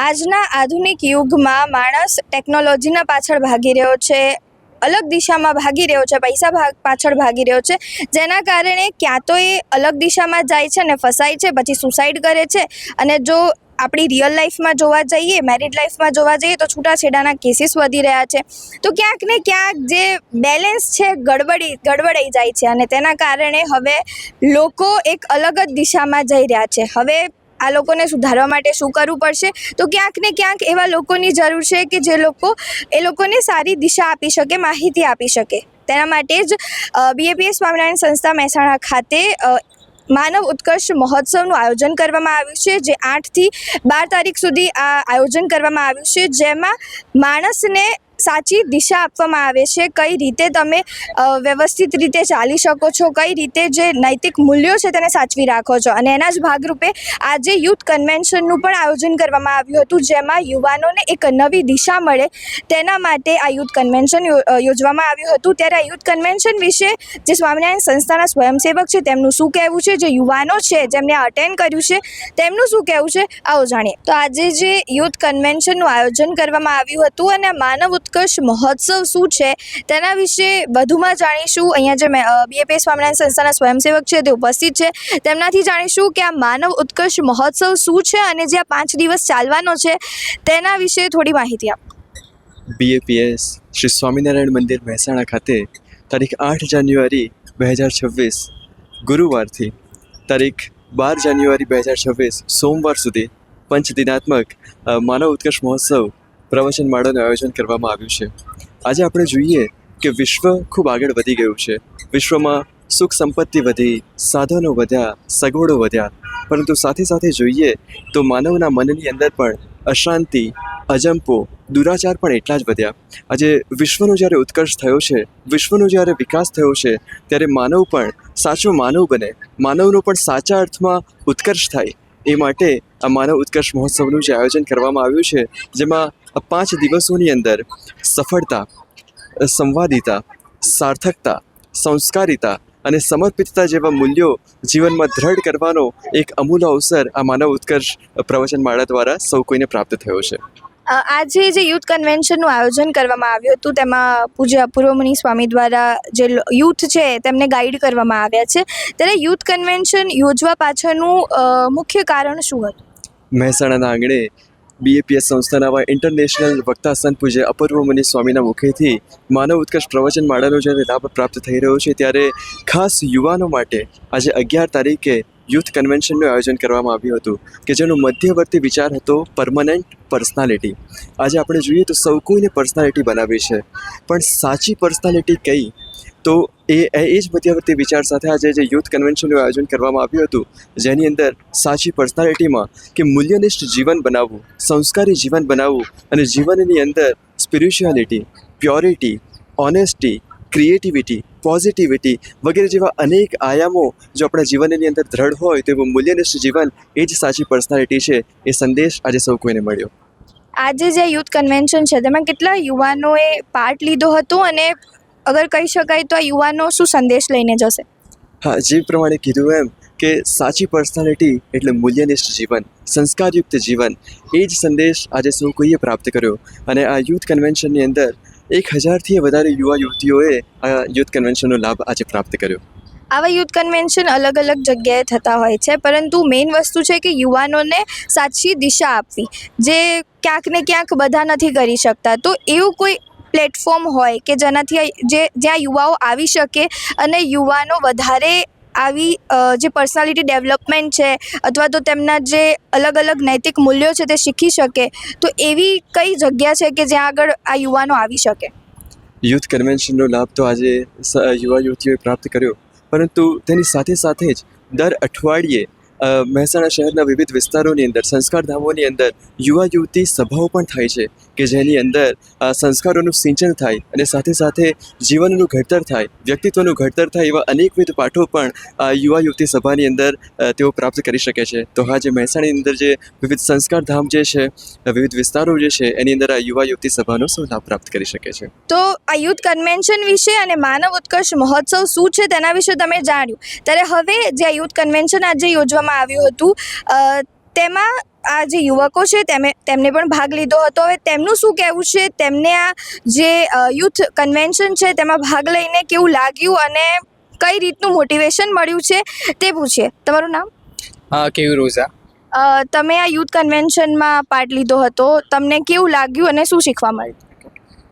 આજના આધુનિક યુગમાં માણસ ટેકનોલોજીના પાછળ ભાગી રહ્યો છે, અલગ દિશામાં ભાગી રહ્યો છે, પાછળ ભાગી રહ્યો છે, જેના કારણે ક્યાં તો એ અલગ દિશામાં જાય છે અને ફસાય છે, પછી સુસાઇડ કરે છે. અને જો આપણી રિયલ લાઈફમાં જોવા જઈએ, મેરિડ લાઈફમાં જોવા જઈએ તો છૂટાછેડાના કેસીસ વધી રહ્યા છે. તો ક્યાંક ને ક્યાંક જે બેલેન્સ છે ગડબડાઈ જાય છે અને તેના કારણે હવે લોકો એક અલગ જ દિશામાં જઈ રહ્યા છે. હવે આ લોકોને સુધારવા માટે શું કરવું પડશે? તો ક્યાંક ને ક્યાંક એવા લોકોની જરૂર છે કે જે લોકો એ લોકોને સારી દિશા આપી શકે, માહિતી આપી શકે. તેના માટે જ BAPS સ્વામિનારાયણ સંસ્થા મહેસાણા ખાતે માનવ ઉત્કર્ષ મહોત્સવનું આયોજન કરવામાં આવ્યું છે, જે 8 થી 12 તારીખ સુધી આ આયોજન કરવામાં આવ્યું છે, જેમાં માણસને સાચી દિશા આપવામાં આવે છે. કઈ રીતે તમે વ્યવસ્થિત રીતે ચાલી શકો છો, કઈ રીતે જે નૈતિક મૂલ્યો છે તેને સાચવી રાખો છો. અને એના જ ભાગરૂપે આજે યુથ કન્વેન્શનનું પણ આયોજન કરવામાં આવ્યું હતું, જેમાં યુવાનોને એક નવી દિશા મળે તેના માટે આ યુથ કન્વેન્શન યોજવામાં આવ્યું હતું. ત્યારે આ યુથ કન્વેન્શન વિશે જે સ્વામિનારાયણ સંસ્થાના સ્વયંસેવક છે તેમનું શું કહેવું છે, જે યુવાનો છે જેમને અટેન્ડ કર્યું છે તેમનું શું કહેવું છે, આવો જાણીએ. તો આજે જે યુથ કન્વેન્શનનું આયોજન કરવામાં આવ્યું હતું અને માનવ ઉત્કર્ષ મહોત્સવ શું છે તેના વિશે વધુમાં જાણીશું. અહીંયા જે BAPS સ્વામિનારાયણ સંસ્થાના સ્વયંસેવક છે તે ઉપસ્થિત છે, તેમનાથી જાણીશું કે આ માનવ ઉત્કર્ષ મહોત્સવ શું છે અને જે આ 5 દિવસ ચાલવાનો છે તેના વિશે થોડી માહિતી આપો. BAPS શ્રી સ્વામિનારાયણ મંદિર મહેસાણા ખાતે તારીખ 8 જાન્યુઆરી 2026 ગુરુવારથી તારીખ 12 જાન્યુઆરી 2026 સોમવાર સુધી પંચદિનાત્મક માનવ ઉત્કર્ષ મહોત્સવ પ્રવચન માળાનું આયોજન કરવામાં આવ્યું છે. આજે આપણે જોઈએ કે વિશ્વ ખૂબ આગળ વધી ગયું છે. વિશ્વમાં સુખ સંપત્તિ વધી, સાધનો વધ્યા, સગવડો વધ્યા, પરંતુ સાથે સાથે જોઈએ તો માનવના મનની અંદર પણ અશાંતિ, અજંપો, દુરાચાર પણ એટલા જ વધ્યા. આજે વિશ્વનો જ્યારે ઉત્કર્ષ થયો છે, વિશ્વનો જ્યારે વિકાસ થયો છે, ત્યારે માનવ પણ સાચો માનવ બને, માનવનો પણ સાચા અર્થમાં ઉત્કર્ષ થાય, એ માટે આ માનવ ઉત્કર્ષ મહોત્સવનું જે આયોજન કરવામાં આવ્યું છે, જેમાં 5 દિવસોની અંદર સફળતા, સંવાદિતા, સાર્થકતા, સંસ્કારિતા અને સમર્પિતતા જેવા મૂલ્યો જીવનમાં દ્રઢ કરવાનો એક અમૂલ્ય અવસર આ માનવ ઉત્કર્ષ પ્રવચનમાળા દ્વારા સૌ કોઈને પ્રાપ્ત થયો છે. આજે જે યુથ કન્વેન્શનનું આયોજન કરવામાં આવ્યું હતું તેમાં પૂજ્ય અપૂર્વમુનિ સ્વામી દ્વારા જે યુથ છે તેમને ગાઈડ કરવામાં આવ્યા છે. ત્યારે યુથ કન્વેન્શન યોજવા પાછળનું મુખ્ય કારણ શું હતું? મહેસાણાના આંગણે BAPS સંસ્થાના ઇન્ટરનેશનલ વક્તા સંત પૂજ્ય અપૂર્વમુનિ સ્વામીના મુખેથી માનવ ઉત્કર્ષ પ્રવચન માળાનો જ્યારે લાભ પ્રાપ્ત થઈ રહ્યો છે, ત્યારે ખાસ યુવાનો માટે આજે 11 તારીખે યુથ કન્વેન્શનનું આયોજન કરવામાં આવ્યું હતું, કે જેનો મધ્યવર્તી વિચાર હતો પરમનન્ટ પર્સનાલિટી. આજે આપણે જોઈએ તો સૌ કોઈને પર્સનાલિટી બનાવી છે, પણ સાચી પર્સનાલિટી કઈ? તો એ જ મધ્યવર્તી વિચાર સાથે આજે જે યુથ કન્વેન્શનનું આયોજન કરવામાં આવ્યું હતું, જેની અંદર સાચી પર્સનાલિટીમાં કે મૂલ્યનિષ્ઠ જીવન બનાવવું, સંસ્કારી જીવન બનાવવું અને જીવનની અંદર spirituality, purity, honesty, creativity, positivity વગેરે જેવા અનેક આયામો જો આપણા જીવનની અંદર દ્રઢ હોય તો એવું મૂલ્યનિષ્ઠ જીવન એ જ સાચી પર્સનાલિટી છે. એ સંદેશ આજે સૌ કોઈને મળ્યો. આજે જે યુથ કન્વેન્શન છે તેમાં કેટલા યુવાનોએ પાર્ટ લીધો હતો અને અગર કહી શકાય તો આ યુવાનો શું સંદેશ લઈને જશે? હા, જે પ્રમાણે કીધું એમ કે સાચી પર્સનાલિટી એટલે મૂલ્યનિષ્ઠ જીવન, સંસ્કારયુક્ત જીવન, એ જ સંદેશ આજે સૌ કોઈએ પ્રાપ્ત કર્યો. અને આ યુથ કન્વેન્શનની અંદર 1000થી વધારે યુવા યુવતીઓએ આ યુથ કન્વેન્શનનો લાભ આજે પ્રાપ્ત કર્યો. આવા યુથ કન્વેન્શન અલગ અલગ જગ્યાએ થતા હોય છે, પરંતુ મેઇન વસ્તુ છે કે યુવાનોને સાચી દિશા આપવી, જે ક્યાંક ને ક્યાંક બધા નથી કરી શકતા. તો એવું કોઈ પ્લેટફોર્મ હોય કે જેનાથી જ્યાં યુવાઓ આવી શકે અને યુવાનો વધારે આવી જે પર્સનાલિટી ડેવલપમેન્ટ છે અથવા તો તેમના જે અલગ અલગ નૈતિક મૂલ્યો છે તે શીખી શકે, તો એવી કઈ જગ્યા છે કે જ્યાં આગળ આ યુવાનો આવી શકે? યુથ કન્વેન્શનનો લાભ તો આજે યુવા યુવતીઓએ પ્રાપ્ત કર્યો, પરંતુ તેની સાથે સાથે જ દર અઠવાડિયે મહેસાણા શહેરના વિવિધ વિસ્તારોની અંદર, સંસ્કારધામોની અંદર યુવા યુવતી સભાઓ પણ થાય છે, કે જેની અંદર સંસ્કારોનું સિંચન થાય અને સાથે સાથે જીવનનું ઘડતર થાય, વ્યક્તિત્વનું ઘડતર થાય, એવા અનેકવિધ પાઠો પણ યુવા યુવતી સભાની અંદર તેઓ પ્રાપ્ત કરી શકે છે. તો હા, જે મહેસાણાની અંદર જે વિવિધ સંસ્કારધામ જે છે, વિવિધ વિસ્તારો જે છે, એની અંદર આ યુવા યુવતી સભાનો સૌ લાભ પ્રાપ્ત કરી શકે છે. તો આ યુથ કન્વેન્શન વિશે અને માનવ ઉત્કર્ષ મહોત્સવ શું છે તેના વિશે તમે જાણ્યું. ત્યારે હવે જે આ યુથ કન્વેન્શન આજે યોજવામાં આવ્યું હતું તેમાં આ જે યુવકો છે તેમને પણ ભાગ લીધો હતો. હવે તેમનું શું કહેવું છે, તેમને આ જે યુથ કન્વેન્શન છે તેમાં ભાગ લઈને કેવું લાગ્યું અને કઈ રીતનું મોટિવેશન મળ્યું છે તે પૂછીએ. તમારું નામ? કેવી રોઝા. તમે આ યુથ કન્વેન્શનમાં પાર્ટ લીધો હતો, તમને કેવું લાગ્યું અને શું શીખવા મળ્યું?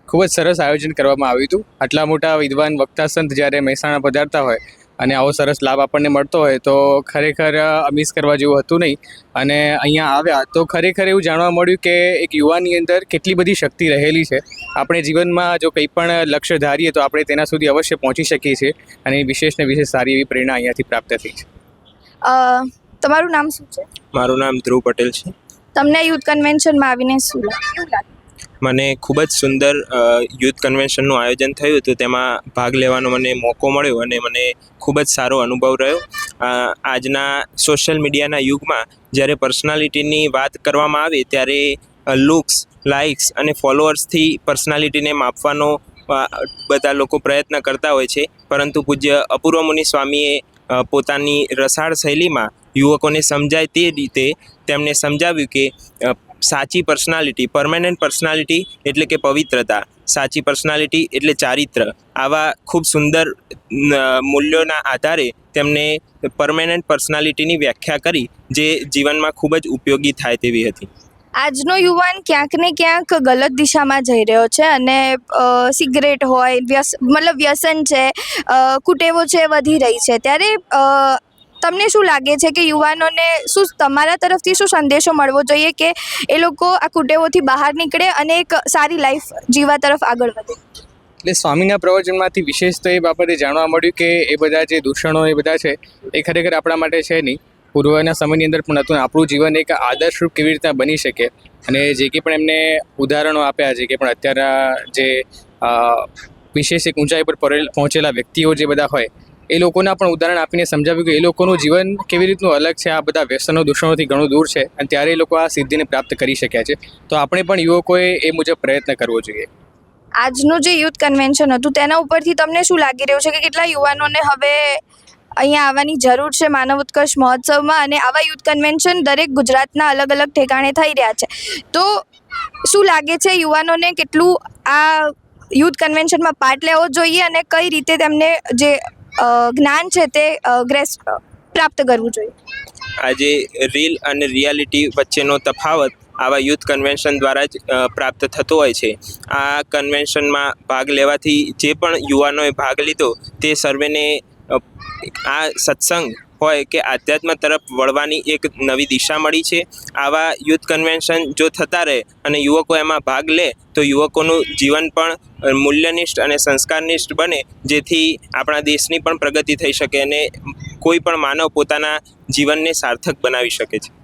ખૂબ જ સરસ આયોજન કરવામાં આવ્યું હતું. આટલા મોટા વિદ્વાન વક્તા સંત જ્યારે મહેસાણા પધારતા હોય અને આવો સરસ લાભ આપણને મળતો હોય તો ખરેખર મિસ કરવા જેવું હતું નહીં. અને અહીંયા આવ્યા તો ખરેખર એવું જાણવા મળ્યું કે એક યુવાનની અંદર કેટલી બધી શક્તિ રહેલી છે. આપણે જીવનમાં જો કંઈ પણ લક્ષ્ય ધારીએ તો આપણે તેના સુધી અવશ્ય પહોંચી શકીએ છીએ અને વિશેષને વિશેષ સારી એવી પ્રેરણા અહીંયાથી પ્રાપ્ત થઈ છે. તમારું નામ શું છે? મારું નામ ધ્રુવ પટેલ છે. તમને યુથ કન્વેન્શનમાં આવીને શું લાગ્યું? મને ખૂબ જ સુંદર યુથ કન્વેન્શનનું આયોજન થયું હતું. તેમાં ભાગ લેવાનો મને મોકો મળ્યો અને મને ખૂબ જ સારો અનુભવ રહ્યો. આજના સોશિયલ મીડિયાના યુગમાં જ્યારે પર્સનાલિટીની વાત કરવામાં આવે ત્યારે લુક્સ, લાઇક્સ અને ફોલોઅર્સથી પર્સનાલિટીને માપવાનો બધા લોકો પ્રયત્ન કરતા હોય છે. પરંતુ પૂજ્ય અપૂર્વ મુનિ સ્વામીએ પોતાની રસાળ શૈલીમાં યુવકોને સમજાય તે રીતે તેમણે સમજાવ્યું કે સાચી પર્સનાલિટી, પરમેનન્ટ પર્સનાલિટી એટલે કે પવિત્રતા, સાચી પર્સનાલિટી એટલે ચારિત્ર. આવા ખૂબ સુંદર મૂલ્યોના આધારે તેમને પરમેનન્ટ પર્સનાલિટીની વ્યાખ્યા કરી જે જીવનમાં ખૂબ જ ઉપયોગી થાય તેવી હતી. આજનો યુવાન ક્યાંક ને ક્યાંક ગલત દિશામાં જઈ રહ્યો છે અને સિગરેટ હોય, વ્યસન છે, કુટેવો છે વધી રહી છે. ત્યારે તમને શું લાગે છે કે યુવાનોને શું તમારા તરફથી શું સંદેશો મળવો જોઈએ કે એ લોકો આ કુટેવોથી બહાર નીકળે અને એક સારી લાઈફ જીવવા તરફ આગળ વધે? એટલે સ્વામીના પ્રવચનમાંથી વિશેષ તો એ બાબતે જાણવા મળ્યું કે એ બધા જે દૂષણો એ બધા છે એ ખરેખર આપણા માટે છે નહીં. પૂર્વના સમયની અંદર પણ હતું. આપણું જીવન એક આદર્શરૂપ કેવી રીતના બની શકે અને જે કંઈ પણ એમને ઉદાહરણો આપ્યા, જે કંઈ પણ અત્યારના જે વિશેષ એક ઊંચાઈ પર પહોંચેલા વ્યક્તિઓ જે બધા હોય એ લોકોના પણ ઉદાહરણ આપીને સમજાવ્યું કે એ લોકોનું જીવન કેવી રીતનું અલગ છે, આ બધા વ્યસનો દૂષણોથી ઘણું દૂર છે અને ત્યારે એ લોકો આ સિદ્ધિને પ્રાપ્ત કરી શક્યા છે. તો આપણે પણ યુવકોએ એ મુજબ પ્રયત્ન કરવો જોઈએ. આજનું જે યુથ કન્વેન્શન હતું તેના ઉપરથી તમને શું લાગી રહ્યું છે કે કેટલા યુવાનોને હવે અહીંયા આવવાની જરૂર છે માનવ ઉત્કર્ષ મહોત્સવમાં, અને આવા યુથ કન્વેન્શન દરેક ગુજરાતના અલગ અલગ ઠેકાણે થઈ રહ્યા છે. તો શું લાગે છે યુવાનોને કેટલું આ યુથ કન્વેન્શનમાં પાર્ટ લેવો જોઈએ અને કઈ રીતે તેમને જે જ્ઞાન છે તે પ્રાપ્ત કરવું જોઈએ? આજે રીલ અને રિયાલિટી વચ્ચેનો તફાવત આવા યુથ કન્વેન્શન દ્વારા જ પ્રાપ્ત થતો હોય છે. આ કન્વેન્શનમાં ભાગ લેવાથી જે પણ યુવાનોએ ભાગ લીધો તે સર્વેને આ સત્સંગ હોય કે આધ્યાત્મ તરફ વળવાની એક નવી દિશા મળી છે. આવા યુથ કન્વેન્શન જો થતા રહે અને યુવકો એમાં ભાગ લે તો યુવકોનું જીવન પણ મૂલ્યનિષ્ઠ અને સંસ્કારનિષ્ઠ બને, જેથી આપણા દેશની પણ પ્રગતિ થઈ શકે અને કોઈ પણ માનવ પોતાના જીવનને સાર્થક બનાવી શકે છે.